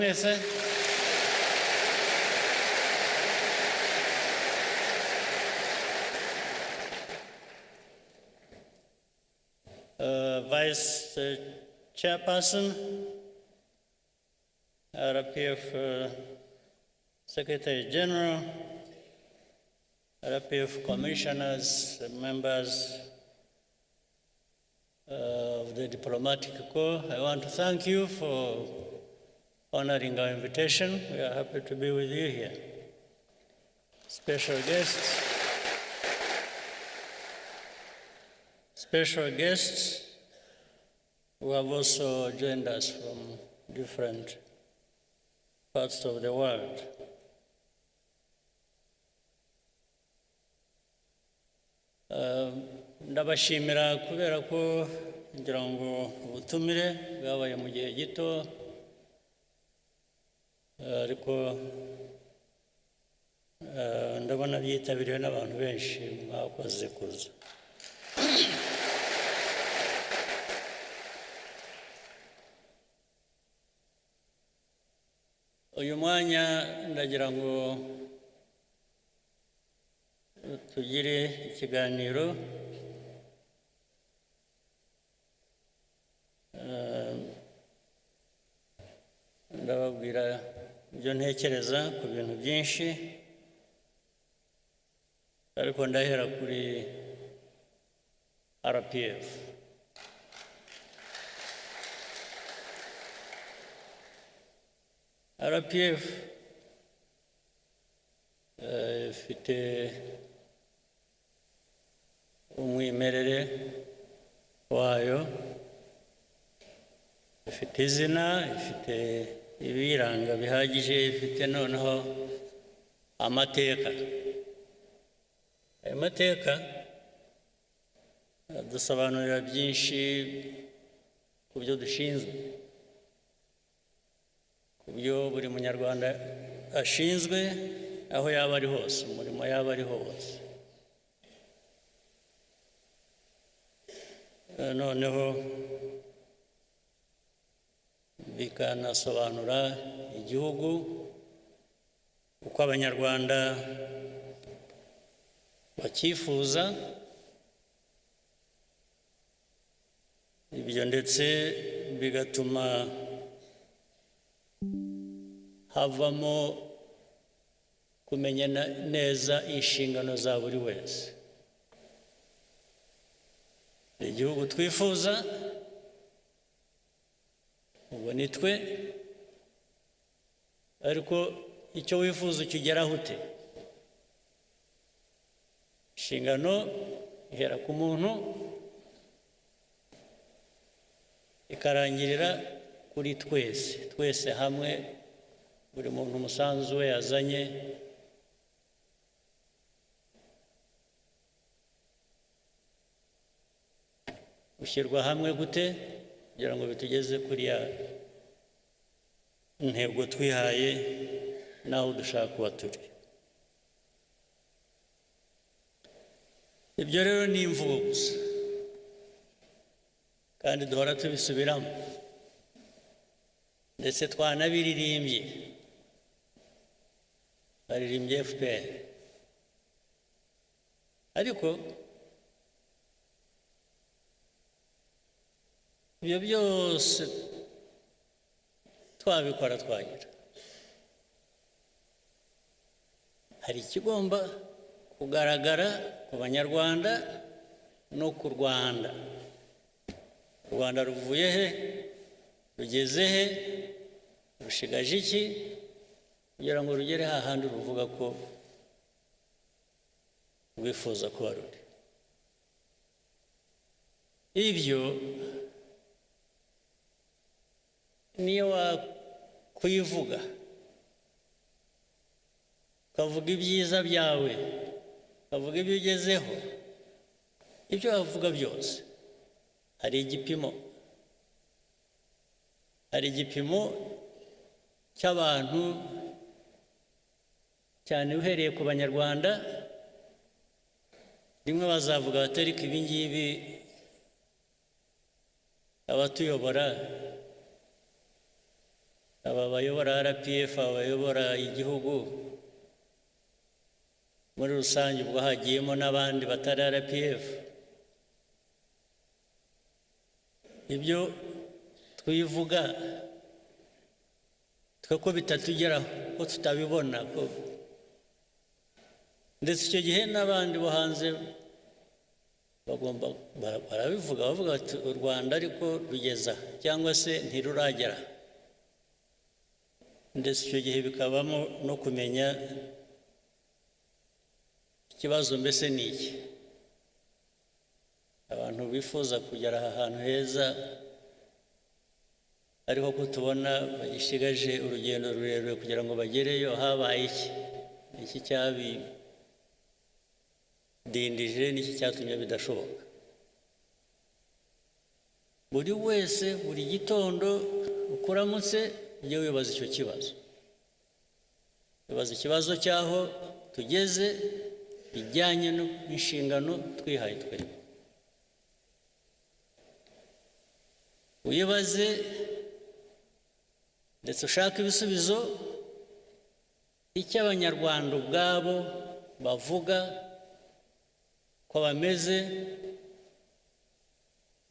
Mwese. Vice Chairperson, RPF Secretary General, RPF Commissioners, members of the Diplomatic Corps, I want to thank you for honoring our invitation. We are happy to be with you here. Special guests who have also joined us from different parts of the world. Ndabashimira kubera ko ngira ngo ubutumire bwabaye mu gihe gito ariko ndabona byitabiriwe n'abantu benshi mwakoze kuza. Uyu mwanya ndagira ngo tugire ikiganiro ndababwira ibyo ntekereza ku bintu byinshi ariko ndahera kuri RPF. RPF ifite umwimerere wayo, ifite izina, ifite ibiranga bihagije, ifite noneho amateka. Ayo mateka dusobanurira byinshi ku byo dushinzwe, ku byo buri munyarwanda ashinzwe aho yaba ari hose, umurimo yaba ari hose. Noneho bikanasobanura igihugu uko abanyarwanda bakifuza, ibyo ndetse bigatuma havamo kumenya neza inshingano za buri wese. Igihugu twifuza ubu ni twe, ariko icyo wifuza ukigeraho ute? Inshingano ihera ku muntu ikarangirira kuri twese hamwe, buri muntu umusanzu we yazanye ushyirwa hamwe gute kugira ngo bitugeze kuri ya ntego twihaye naho dushaka kuba turi. Ibyo rero ni imvugo gusa kandi duhora tubisubiramo, ndetse twanabiririmbye, baririmbye FPR, ariko ibyo byose twabikora twagira, hari ikigomba kugaragara ku banyarwanda no ku Rwanda. U Rwanda ruvuye he? Rugeze he? Rushigaje iki kugira ngo rugere hahandi ruvuga ko rwifuza kuba ruri? Ibyo niyo wakwivuga ukavuga ibyiza byawe, ukavuga ibyo ugezeho, ibyo wavuga byose hari igipimo cy'abantu, cyane uhereye ku banyarwanda. Rimwe bazavuga bati ariko ibi ngibi abatuyobora aba bayobora RPF, abayobora igihugu muri rusange, ubwo hagiyemo n'abandi batari RPF, ibyo twivuga twe ko bitatugeraho, ko tutabibona, ko ndetse icyo gihe n'abandi bo hanze bagomba barabivuga, bavuga bati u Rwanda ariko rugeza cyangwa se ntiruragera. Ndetse icyo gihe bikabamo no kumenya ikibazo mbese ni iki. Abantu bifuza kugera aha hantu heza ariko ko tubona bagishigaje urugendo rurerure kugira ngo bagereyo, habaye iki? Iki cyabidindije, n'iki cyatumye bidashoboka? Buri wese buri gitondo ukuramutse ujye wibaza icyo kibazo, wibaza ikibazo cy'aho tugeze bijyanye n'inshingano twihaye twebwe. Wibaze ndetse ushaka ibisubizo icyo Abanyarwanda ubwabo bavuga ko bameze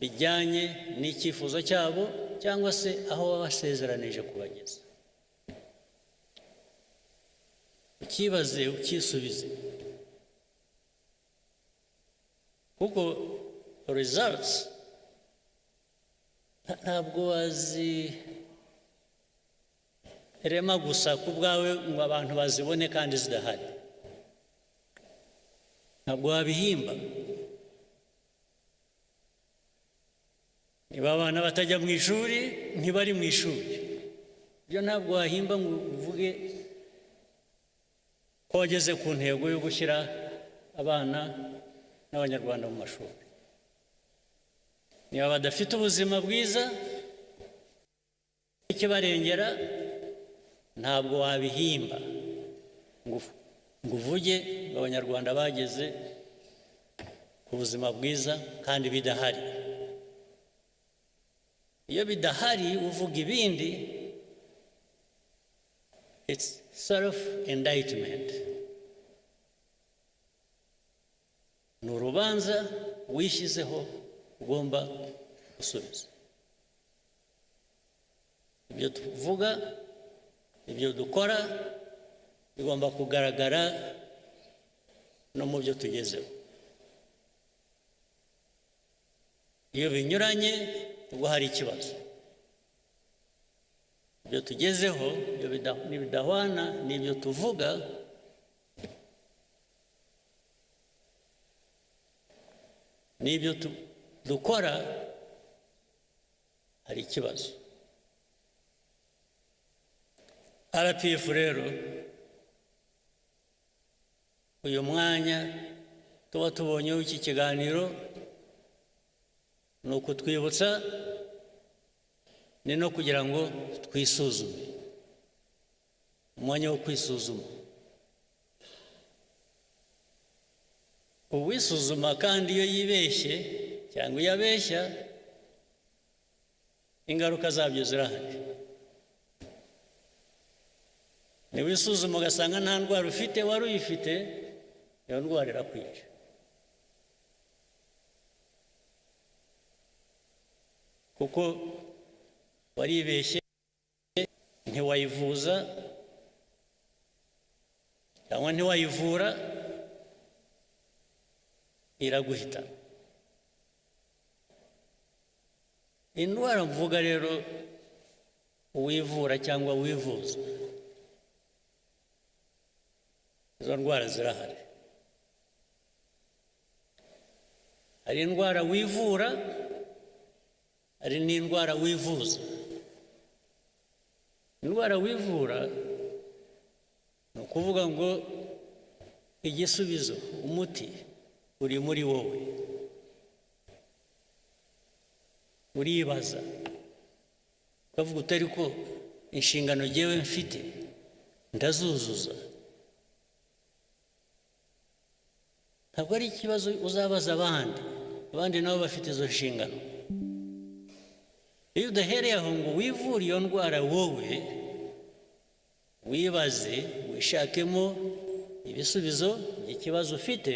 bijyanye n'icyifuzo cyabo cyangwa se aho babasezeranije kubageza. Ukibaze ukisubize, kuko results ntabwo wazirema gusa ku bwawe ngo abantu bazibone kandi zidahari. Ntabwo wabihimba. Niba abana batajya mu ishuri, ntibari mu ishuri, ibyo ntabwo wahimba ngo uvuge ko wageze ku ntego yo gushyira abana n'Abanyarwanda mu mashuri. Niba badafite ubuzima bwiza ikibarengera, ntabwo wabihimba ngo uvuge ngo Abanyarwanda bageze ku buzima bwiza kandi bidahari. Iyo bidahari uvuga ibindi, it's self-indictment. Ni urubanza wishyizeho ugomba gusubiza. Ibyo tuvuga, ibyo dukora bigomba kugaragara no mu byo tugezeho. Iyo binyuranye ubwo hari ikibazo. Ibyo tugezeho nibidahwana n'ibyo tuvuga, n'ibyo dukora, hari ikibazo. RPF rero uyu mwanya tuba tubonyeho iki kiganiro ni ukutwibutsa, ni no kugira ngo twisuzume, umwanya wo kwisuzuma. Uwisuzuma kandi iyo yibeshye cyangwa iyo abeshya, ingaruka zabyo zirahari. Niwisuzuma ugasanga nta ndwara ufite, wari uyifite, iyo ndwara irakwica. Kuko waribeshye, ntiwayivuza cyangwa ntiwayivura, iraguhita. Indwara mvuga rero uwivura cyangwa wivuza, izo ndwara zirahari. Hari indwara wivura, hari n'indwara wivuza. Indwara wivura ni ukuvuga ngo igisubizo, umuti uri muri wowe. Uribaza ukavuga utari ko inshingano jyewe mfite ndazuzuza. Ntabwo ari ikibazo uzabaza abandi nabo bafite izo nshingano. Iyo udahereye aho ngo wivure iyo ndwara wowe, wibaze wishakemo ibisubizo by'ikibazo ufite